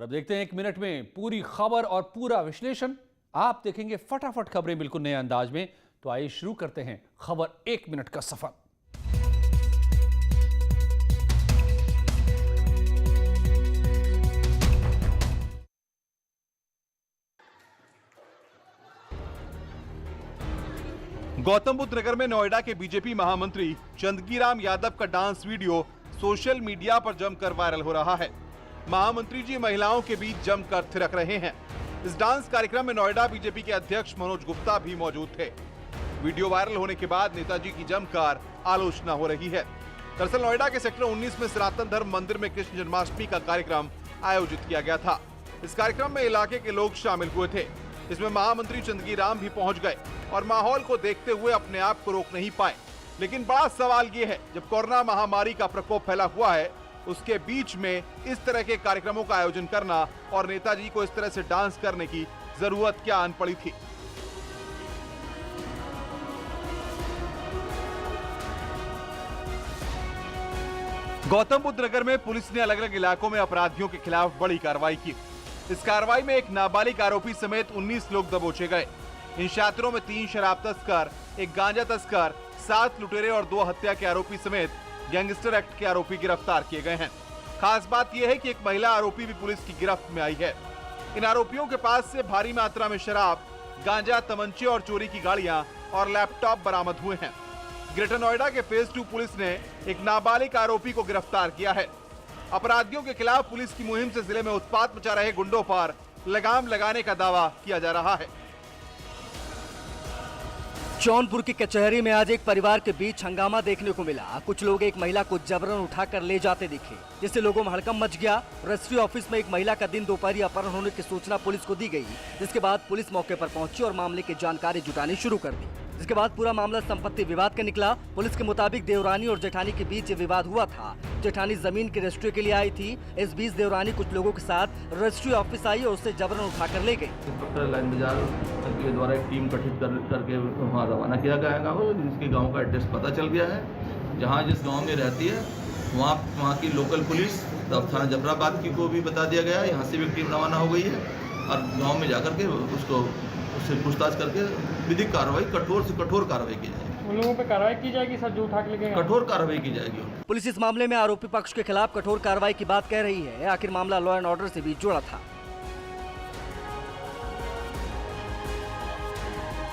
अब देखते हैं 1 मिनट में पूरी खबर और पूरा विश्लेषण। आप देखेंगे फटाफट खबरें बिल्कुल नए अंदाज में। तो आइए शुरू करते हैं खबर 1 मिनट का सफर। गौतम बुद्ध नगर में नोएडा के बीजेपी महामंत्री चंदगीराम यादव का डांस वीडियो सोशल मीडिया पर जमकर वायरल हो रहा है। महामंत्री जी महिलाओं के बीच जमकर थिरक रहे हैं। इस डांस कार्यक्रम में नोएडा बीजेपी के अध्यक्ष मनोज गुप्ता भी मौजूद थे। वीडियो वायरल होने के बाद नेताजी की जमकर आलोचना हो रही है। दरअसल नोएडा के सेक्टर 19 में सनातन धर्म मंदिर में कृष्ण जन्माष्टमी का कार्यक्रम आयोजित किया गया था। इस कार्यक्रम में इलाके के लोग शामिल हुए थे। इसमें महामंत्री चंदगीराम भी पहुंच गए और माहौल को देखते हुए अपने आप को रोक नहीं पाए। लेकिन बड़ा सवाल ये है, जब कोरोना महामारी का प्रकोप फैला हुआ है, उसके बीच में इस तरह के कार्यक्रमों का आयोजन करना और नेताजी को इस तरह से डांस करने की जरूरत क्या आन पड़ी थी। गौतम बुद्ध नगर में पुलिस ने अलग अलग इलाकों में अपराधियों के खिलाफ बड़ी कार्रवाई की। इस कार्रवाई में एक नाबालिग आरोपी समेत 19 लोग दबोचे गए। इन छात्रों में 3 शराब तस्कर, एक गांजा तस्कर, 7 लुटेरे और 2 हत्या के आरोपी समेत गैंगस्टर एक्ट के आरोपी गिरफ्तार किए गए हैं। खास बात यह है कि एक महिला आरोपी भी पुलिस की गिरफ्त में आई है। इन आरोपियों के पास से भारी मात्रा में शराब, गांजा, तमंचे और चोरी की गाड़ियां और लैपटॉप बरामद हुए हैं। ग्रेटर नोएडा के फेज 2 पुलिस ने एक नाबालिग आरोपी को गिरफ्तार किया है। अपराधियों के खिलाफ पुलिस की मुहिम से जिले में उत्पात मचा रहे गुंडों पर लगाम लगाने का दावा किया जा रहा है। जौनपुर की कचहरी में आज एक परिवार के बीच हंगामा देखने को मिला। कुछ लोग एक महिला को जबरन उठाकर ले जाते दिखे, जिससे लोगों में हड़कंप मच गया। रजिस्ट्री ऑफिस में एक महिला का दिन दोपहर अपहरण होने की सूचना पुलिस को दी गई, जिसके बाद पुलिस मौके पर पहुंची और मामले की जानकारी जुटानी शुरू कर दी। जिसके बाद पूरा मामला संपत्ति विवाद का निकला। पुलिस के मुताबिक देवरानी और जेठानी के बीच ये विवाद हुआ था। जेठानी जमीन की रजिस्ट्री के लिए आई थी। इस बीच देवरानी कुछ लोगों के साथ रजिस्ट्री ऑफिस आई और उससे जबरन उठाकर ले गई। इंस्पेक्टर लाइन बाजार के द्वारा एक टीम गठित करके वहाँ रवाना किया गया है। जिसके गांव का एड्रेस पता चल गया है। जहाँ जिस गांव में रहती है वहाँ की लोकल पुलिस थाना जफराबाद की को भी बता दिया गया है। यहाँ से भी टीम रवाना हो गई है और गाँव में जाकर के उससे पूछताछ करके विधिक कार्रवाई, कठोर से कठोर कार्रवाई की जाएगी। उन लोगों पे कार्रवाई की जाएगी सर जो उठा के ले गए? कठोर कार्रवाई की जाएगी। पुलिस इस मामले में आरोपी पक्ष के खिलाफ कठोर कार्रवाई की बात कह रही है। आखिर मामला लॉ एंड ऑर्डर से भी जुड़ा था।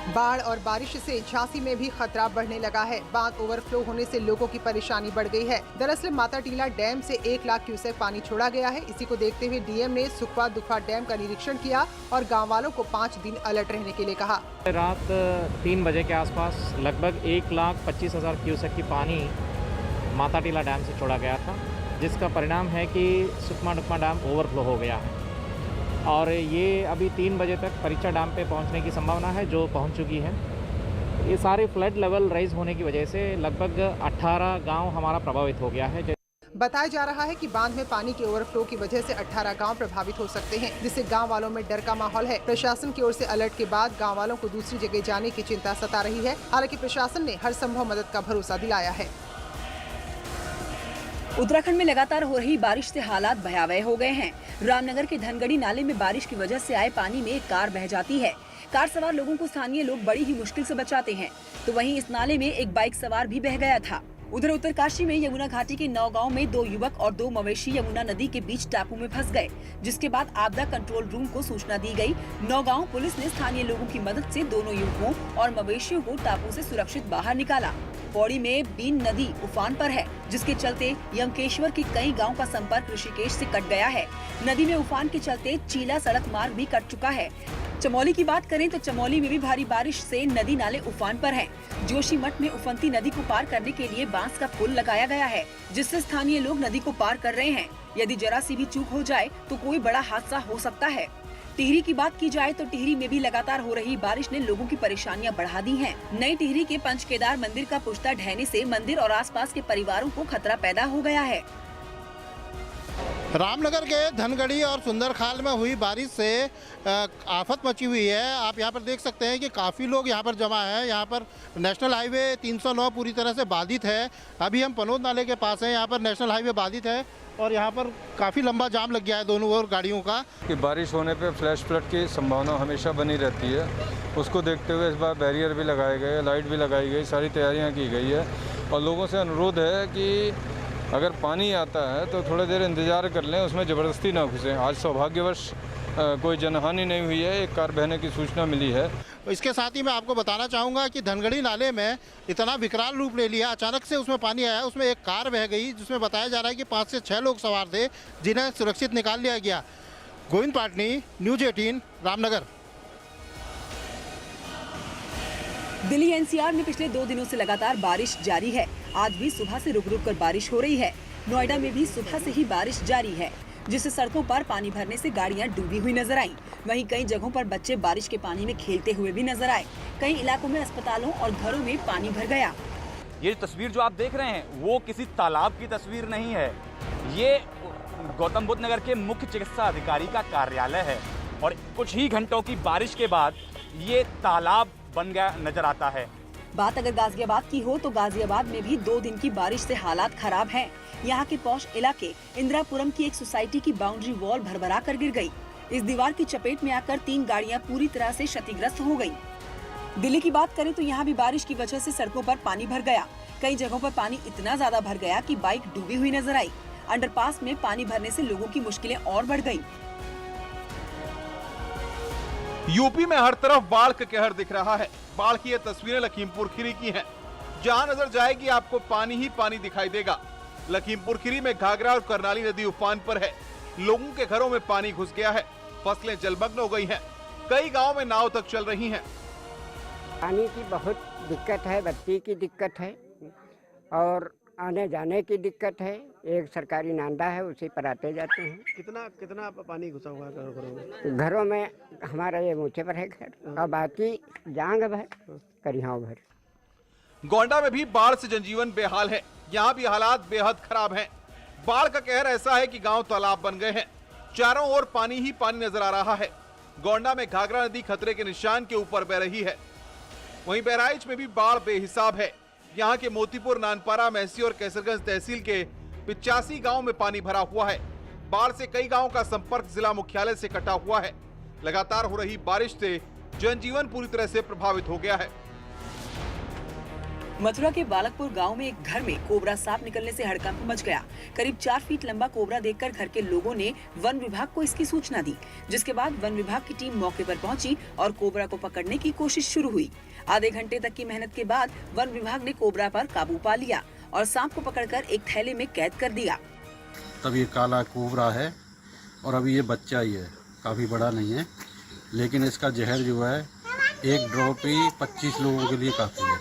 बाढ़ और बारिश से झांसी में भी खतरा बढ़ने लगा है। बांध ओवरफ्लो होने से लोगों की परेशानी बढ़ गई है। दरअसल माता टीला डैम से 1 लाख क्यूसेक पानी छोड़ा गया है। इसी को देखते हुए डीएम ने सुखवा दुखवा डैम का निरीक्षण किया और गांव वालों को 5 दिन अलर्ट रहने के लिए कहा। रात 3 बजे के आसपास लगभग 1,25,000 क्यूसेक की पानी माता टीला डैम से छोड़ा गया था, जिसका परिणाम है कि सुखमा दुखमा डैम ओवरफ्लो हो गया है और ये अभी 3 बजे तक परीक्षा डैम पे पहुंचने की संभावना है, जो पहुंच चुकी है। ये सारे फ्लड लेवल राइज होने की वजह से लगभग 18 गांव हमारा प्रभावित हो गया है। बताया जा रहा है कि बांध में पानी के ओवरफ्लो की वजह से 18 गांव प्रभावित हो सकते हैं, जिससे गांव वालों में डर का माहौल है। प्रशासन की ओर से अलर्ट के बाद गांव वालों को दूसरी जगह जाने की चिंता सता रही है। हालांकि प्रशासन ने हर संभव मदद का भरोसा दिलाया है। उत्तराखंड में लगातार हो रही बारिश से हालात भयावह हो गए हैं। रामनगर के धनगढ़ी नाले में बारिश की वजह से आए पानी में एक कार बह जाती है। कार सवार लोगों को स्थानीय लोग बड़ी ही मुश्किल से बचाते हैं। तो वहीं इस नाले में एक बाइक सवार भी बह गया था। उधर उत्तरकाशी में यमुना घाटी के 9 गाँव में 2 युवक और 2 मवेशी यमुना नदी के बीच टापू में फंस गए, जिसके बाद आपदा कंट्रोल रूम को सूचना दी गई। 9 गाँव पुलिस ने स्थानीय लोगों की मदद से दोनों युवकों और मवेशियों को टापू से सुरक्षित बाहर निकाला। पौड़ी में बीन नदी उफान पर है, जिसके चलते यमकेश्वर के कई गांव का संपर्क ऋषिकेश से कट गया है। नदी में उफान के चलते चीला सड़क मार्ग भी कट चुका है। चमोली की बात करें तो चमोली में भी भारी बारिश से नदी नाले उफान पर हैं। जोशीमठ में उफनती नदी को पार करने के लिए बांस का पुल लगाया गया है, जिससे स्थानीय लोग नदी को पार कर रहे हैं। यदि जरा सी भी चूक हो जाए तो कोई बड़ा हादसा हो सकता है। टिहरी की बात की जाए तो टिहरी में भी लगातार हो रही बारिश ने लोगों की परेशानियां बढ़ा दी हैं। नई टिहरी के पंचकेदार मंदिर का पुश्ता ढहने से मंदिर और आसपास के परिवारों को खतरा पैदा हो गया है। रामनगर के धनगढ़ी और सुंदरखाल में हुई बारिश से आफत मची हुई है। आप यहाँ पर देख सकते हैं कि काफ़ी लोग यहाँ पर जमा है। यहाँ पर नेशनल हाईवे 309 पूरी तरह से बाधित है। अभी हम पनोद नाले के पास हैं। यहाँ पर नेशनल हाईवे बाधित है और यहाँ पर काफ़ी लंबा जाम लग गया है दोनों ओर गाड़ियों का। कि बारिश होने पे फ्लैश फ्लड की संभावना हमेशा बनी रहती है। उसको देखते हुए इस बार बैरियर भी लगाए गए, लाइट भी लगाई गई, सारी तैयारियाँ की गई है। और लोगों से अनुरोध है कि अगर पानी आता है तो थोड़ी देर इंतज़ार कर लें, उसमें ज़बरदस्ती ना घुसें। आज सौभाग्यवश कोई जनहानि नहीं हुई है, एक कार बहने की सूचना मिली है। इसके साथ ही मैं आपको बताना चाहूँगा कि धनगढ़ी नाले में इतना विकराल रूप ले लिया, अचानक से उसमें पानी आया, उसमें एक कार बह गई जिसमें बताया जा रहा है कि 5 से 6 लोग सवार थे जिन्हें सुरक्षित निकाल लिया गया। गोविंद पाटनी, न्यूज़ 18, रामनगर। दिल्ली एनसीआर में पिछले 2 दिनों से लगातार बारिश जारी है। आज भी सुबह से रुक रुक कर बारिश हो रही है। नोएडा में भी सुबह से ही बारिश जारी है, जिससे सड़कों पर पानी भरने से गाड़ियां डूबी हुई नजर आईं। वहीं कई जगहों पर बच्चे बारिश के पानी में खेलते हुए भी नजर आए। कई इलाकों में अस्पतालों और घरों में पानी भर गया। ये तस्वीर जो आप देख रहे हैं वो किसी तालाब की तस्वीर नहीं है। ये गौतम बुद्ध नगर के मुख्य चिकित्सा अधिकारी का कार्यालय है और कुछ ही घंटों की बारिश के बाद ये तालाब बन गया नजर आता है। बात अगर गाजियाबाद की हो तो गाजियाबाद में भी 2 दिन की बारिश से हालात खराब हैं। यहाँ के पौष इलाके इंदिरापुरम की एक सोसाइटी की बाउंड्री वॉल भरभरा कर गिर गई। इस दीवार की चपेट में आकर 3 गाड़ियाँ पूरी तरह से क्षतिग्रस्त हो गयी। दिल्ली की बात करें तो यहाँ भी बारिश की वजह से सड़कों पर पानी भर गया। कई जगहों पर पानी इतना ज्यादा भर गया कि बाइक डूबी हुई नजर आई। अंडरपास में पानी भरने से लोगों की मुश्किलें और बढ़ गयी। यूपी में हर तरफ बाढ़ का कहर दिख रहा है। बाढ़ की ये तस्वीरें लखीमपुर खीरी की हैं। जहां नजर जाएगी आपको पानी ही पानी दिखाई देगा। लखीमपुर खीरी में घाघरा और करनाली नदी उफान पर है। लोगों के घरों में पानी घुस गया है। फसलें जलमग्न हो गई हैं। कई गांव में नाव तक चल रही हैं। पानी की बहुत दिक्कत है, बत्ती की दिक्कत है और आने जाने की दिक्कत है। एक सरकारी नांदा है, उसी पर आते जाते हैं। कितना पानी घुसा हुआ है घरों में? घरों में हमारा ये ऊंचे पर है घर और बाकी जांग भर, करिहाव भर। गोंडा में भी बाढ़ से जनजीवन बेहाल है। यहाँ भी हालात बेहद खराब हैं। बाढ़ का कहर ऐसा है कि गांव तालाब बन गए हैं। चारों ओर पानी ही पानी नजर आ रहा है। गोंडा में घाघरा नदी खतरे के निशान के ऊपर बह रही है। वहीं बहराइच में भी बाढ़ बेहिसाब है। यहाँ के मोतीपुर, नानपारा, महसी और कैसरगंज तहसील के 85 गांव में पानी भरा हुआ है। बाढ़ से कई गांवों का संपर्क जिला मुख्यालय से कटा हुआ है। लगातार हो रही बारिश से जनजीवन पूरी तरह से प्रभावित हो गया है। मथुरा के बालकपुर गांव में एक घर में कोबरा सांप निकलने से हड़कंप मच गया। करीब 4 फीट लंबा कोबरा देखकर घर के लोगों ने वन विभाग को इसकी सूचना दी, जिसके बाद वन विभाग की टीम मौके पर पहुंची और कोबरा को पकड़ने की कोशिश शुरू हुई। आधे घंटे तक की मेहनत के बाद वन विभाग ने कोबरा पर काबू पा लिया और सांप को पकड़कर एक थैले में कैद कर दिया। तब ये काला कोबरा है और अभी ये बच्चा ही है, काफी बड़ा नहीं है, लेकिन इसका जहर जो है 1 ड्रॉप ही 25 लोगों के लिए काफी है।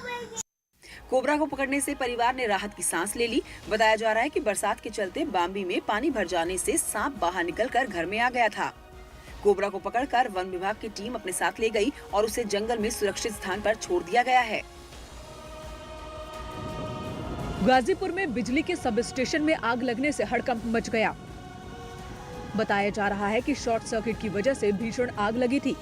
कोबरा को पकड़ने से परिवार ने राहत की सांस ले ली। बताया जा रहा है कि बरसात के चलते बाम्बी में पानी भर जाने से सांप बाहर निकलकर घर में आ गया था। कोबरा को पकड़कर वन विभाग की टीम अपने साथ ले गई और उसे जंगल में सुरक्षित स्थान पर छोड़ दिया गया है। गाजीपुर में बिजली के सब स्टेशन में आग लगने से हड़कंप मच गया। बताया जा रहा है कि शॉर्ट सर्किट की वजह से भीषण आग लगी थी।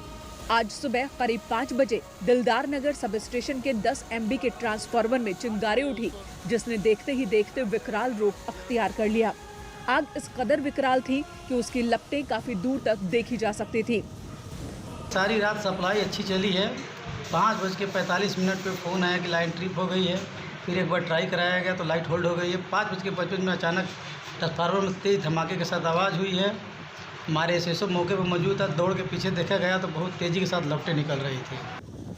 आज सुबह करीब 5 बजे दिलदार नगर सब स्टेशन के 10 MB के ट्रांसफार्मर में चिंगारी उठी, जिसने देखते ही देखते विकराल रूप अख्तियार कर लिया। आग इस कदर विकराल थी कि उसकी लपटें काफी दूर तक देखी जा सकती थी। सारी रात सप्लाई अच्छी चली है। 5:45 पे फोन आया कि लाइन ट्रिप हो गई है। फिर एक बार ट्राई कराया गया तो लाइट होल्ड हो गई है। 5:55 में अचानक ट्रांसफार्मर में तेज धमाके के साथ आवाज़ हुई है। हमारे SSO मौके पर मौजूद था। दौड़ के पीछे देखा गया तो बहुत तेजी के साथ लपटें निकल रही थी।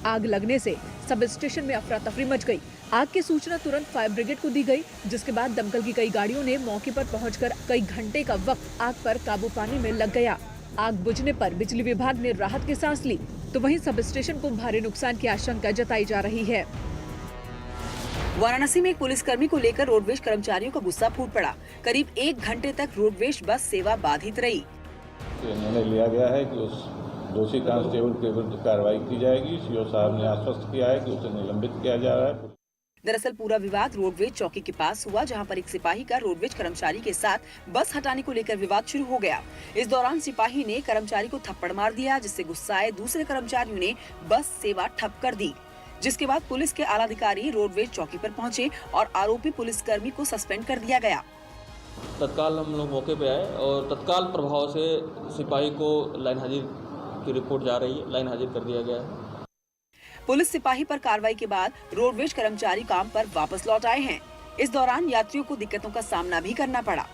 आग लगने से सब स्टेशन में अफरा तफरी मच गई। आग की सूचना तुरंत फायर ब्रिगेड को दी गई, जिसके बाद दमकल की कई गाड़ियों ने मौके पर पहुंचकर कई घंटे का वक्त आग पर काबू पाने में लग गया। आग बुझने पर बिजली विभाग ने राहत की सांस ली, तो वहीं सब स्टेशन को भारी नुकसान की आशंका जताई जा रही है। वाराणसी में एक पुलिसकर्मी को लेकर रोडवेज कर्मचारियों का गुस्सा फूट पड़ा। करीब 1 घंटे तक रोडवेज बस सेवा बाधित रही। निर्णय लिया गया है कि उस दोषी कांस्टेबल के विरुद्ध कार्रवाई की जाएगी। CO साहब ने आश्वस्त किया है कि उसे निलंबित किया जा रहा है। दरअसल पूरा विवाद रोडवेज चौकी के पास हुआ, जहां पर एक सिपाही का रोडवेज कर्मचारी के साथ बस हटाने को लेकर विवाद शुरू हो गया। इस दौरान सिपाही ने कर्मचारी को थप्पड़ मार दिया, जिससे गुस्साए दूसरे कर्मचारियों ने बस सेवा ठप कर दी, जिसके बाद पुलिस के आला अधिकारी रोडवेज चौकी पर पहुंचे और आरोपी पुलिसकर्मी को सस्पेंड कर दिया गया। तत्काल हम लोग मौके पे आए और तत्काल प्रभाव से सिपाही को लाइन हाजिर की रिपोर्ट जा रही है, लाइन हाजिर कर दिया गया है। पुलिस सिपाही पर कार्रवाई के बाद रोडवेज कर्मचारी काम पर वापस लौट आए हैं। इस दौरान यात्रियों को दिक्कतों का सामना भी करना पड़ा।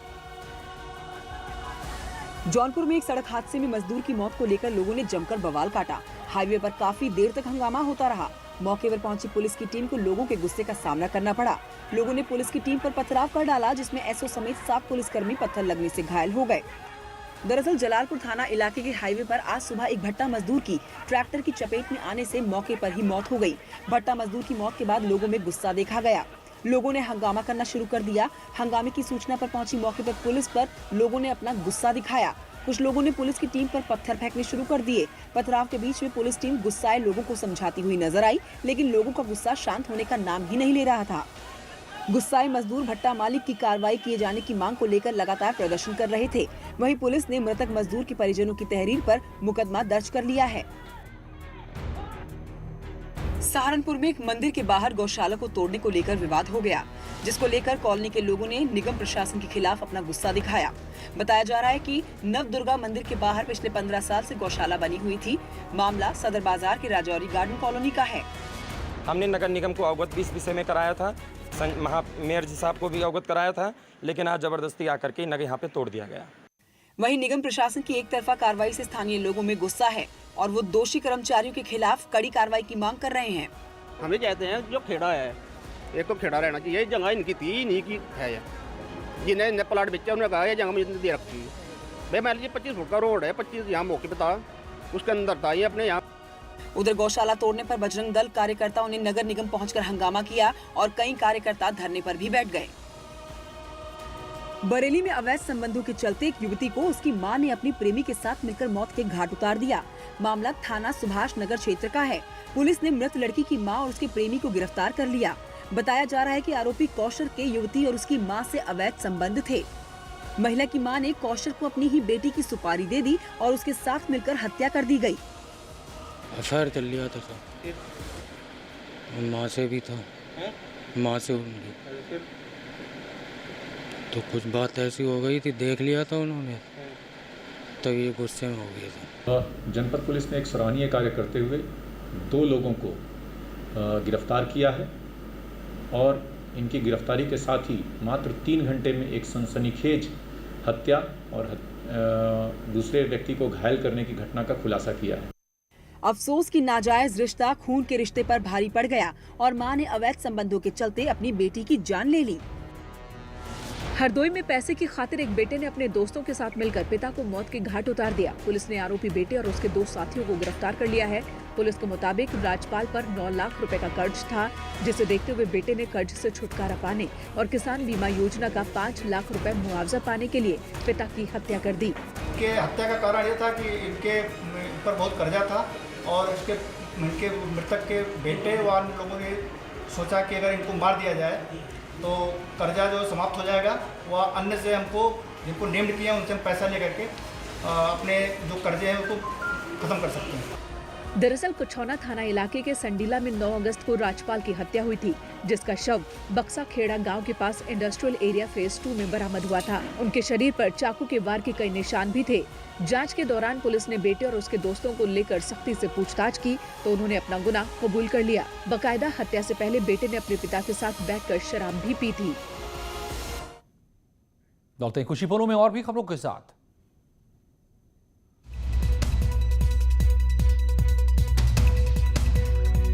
जौनपुर में एक सड़क हादसे में मजदूर की मौत को लेकर लोगों ने जमकर बवाल काटा। हाईवे पर काफी देर तक हंगामा होता रहा। मौके पर पहुंची पुलिस की टीम को लोगों के गुस्से का सामना करना पड़ा। लोगों ने पुलिस की टीम पर पथराव कर डाला, जिसमें एसओ समेत 7 पुलिसकर्मी पत्थर लगने से घायल हो गए। दरअसल जलालपुर थाना इलाके के हाईवे पर आज सुबह एक भट्टा मजदूर की ट्रैक्टर की चपेट में आने से मौके पर ही मौत हो गई। भट्टा मजदूर की मौत के बाद लोगों में गुस्सा देखा गया। लोगों ने हंगामा करना शुरू कर दिया। हंगामे की सूचना पर पहुंची मौके पर पुलिस पर लोगों ने अपना गुस्सा दिखाया। कुछ लोगों ने पुलिस की टीम पर पत्थर फेंकने शुरू कर दिए। पथराव के बीच में पुलिस टीम गुस्साए लोगों को समझाती हुई नजर आई, लेकिन लोगों का गुस्सा शांत होने का नाम ही नहीं ले रहा था। गुस्साए मजदूर भट्टा मालिक की कार्रवाई किए जाने की मांग को लेकर लगातार प्रदर्शन कर रहे थे। वहीं पुलिस ने मृतक मजदूर के परिजनों की तहरीर पर मुकदमा दर्ज कर लिया है। सहारनपुर में एक मंदिर के बाहर गौशाला को तोड़ने को लेकर विवाद हो गया, जिसको लेकर कॉलोनी के लोगों ने निगम प्रशासन के खिलाफ अपना गुस्सा दिखाया। बताया जा रहा है कि नव दुर्गा मंदिर के बाहर पिछले 15 साल से गौशाला बनी हुई थी। मामला सदर बाजार के राजौरी गार्डन कॉलोनी का है। हमने नगर निगम को अवगत इस विषय में कराया था, मेयर जी साहब को भी अवगत कराया था, लेकिन आज जबरदस्ती आकर के नगर यहाँ पे तोड़ दिया गया। वहीं निगम प्रशासन की एक तरफा कार्रवाई से स्थानीय लोगों में गुस्सा है और वो दोषी कर्मचारियों के खिलाफ कड़ी कार्रवाई की मांग कर रहे हैं। हम ये कहते हैं जो खेड़ा है एक तो खेड़ा रहना चाहिए। जगह इनकी थी, इन्हीं की है। जिन्हें प्लाट बेचा उन्होंने कहा जगह मुझे दे रखी है। भाई मान लीजिए 25 फुट का रोड है, 25 यहाँ मौके पे था, उसके अंदर था ये अपने यहाँ। उधर गौशाला तोड़ने पर बजरंग दल कार्यकर्ताओं ने नगर निगम पहुंचकर हंगामा किया और कई कार्यकर्ता धरने पर भी बैठ गए। बरेली में अवैध संबंधों के चलते एक युवती को उसकी मां ने अपनी प्रेमी के साथ मिलकर मौत के घाट उतार दिया। मामला थाना सुभाष नगर क्षेत्र का है। पुलिस ने मृत लड़की की मां और उसके प्रेमी को गिरफ्तार कर लिया। बताया जा रहा है कि आरोपी कौशल के युवती और उसकी मां से अवैध संबंध थे। महिला की मां ने कौशल को अपनी ही बेटी की सुपारी दे दी और उसके साथ मिलकर हत्या कर दी गई। अफेयर चल लिया था माँ से भी था, माँ से उनकी तो कुछ बात ऐसी हो गई थी, देख लिया था उन्होंने, तो ये गुस्से में हो गया था। जनपद पुलिस ने एक सराहनीय कार्य करते हुए 2 लोगों को गिरफ्तार किया है और इनकी गिरफ्तारी के साथ ही मात्र 3 घंटे में एक सनसनीखेज हत्या और दूसरे व्यक्ति को घायल करने की घटना का खुलासा किया है। अफसोस कि नाजायज रिश्ता खून के रिश्ते पर भारी पड़ गया और मां ने अवैध संबंधों के चलते अपनी बेटी की जान ले ली। हरदोई में पैसे की खातिर एक बेटे ने अपने दोस्तों के साथ मिलकर पिता को मौत के घाट उतार दिया। पुलिस ने आरोपी बेटे और उसके 2 साथियों को गिरफ्तार कर लिया है। पुलिस के मुताबिक राजपाल पर 9 लाख रुपए का कर्ज था, जिसे देखते हुए बेटे ने कर्ज से छुटकारा पाने और किसान बीमा योजना का 5 लाख रुपए मुआवजा पाने के लिए पिता की हत्या कर दी। इनके हत्या का कारण यह था कि इनके ऊपर बहुत कर्जा था और इनके मृतक के बेटे व अन्य लोगों ने सोचा कि अगर इनको मार दिया जाए तो कर्जा जो समाप्त हो जाएगा, वह अन्य से हमको जिनको नेम्ड किए हैं उनसे हम पैसा लेकर के अपने जो कर्जे हैं उसको खत्म कर सकते हैं। दरअसल कुछौना थाना इलाके के संडीला में 9 अगस्त को राजपाल की हत्या हुई थी, जिसका शव बक्सा खेड़ा गांव के पास इंडस्ट्रियल एरिया फेज 2 में बरामद हुआ था। उनके शरीर पर चाकू के वार के कई निशान भी थे। जांच के दौरान पुलिस ने बेटे और उसके दोस्तों को लेकर सख्ती से पूछताछ की तो उन्होंने अपना गुनाह कबूल कर लिया। बाकायदा हत्या से पहले बेटे ने अपने पिता के साथ बैठकर शराब भी पी थी। दौड़ते हैं खुशी पलों में और भी खबरों के साथ।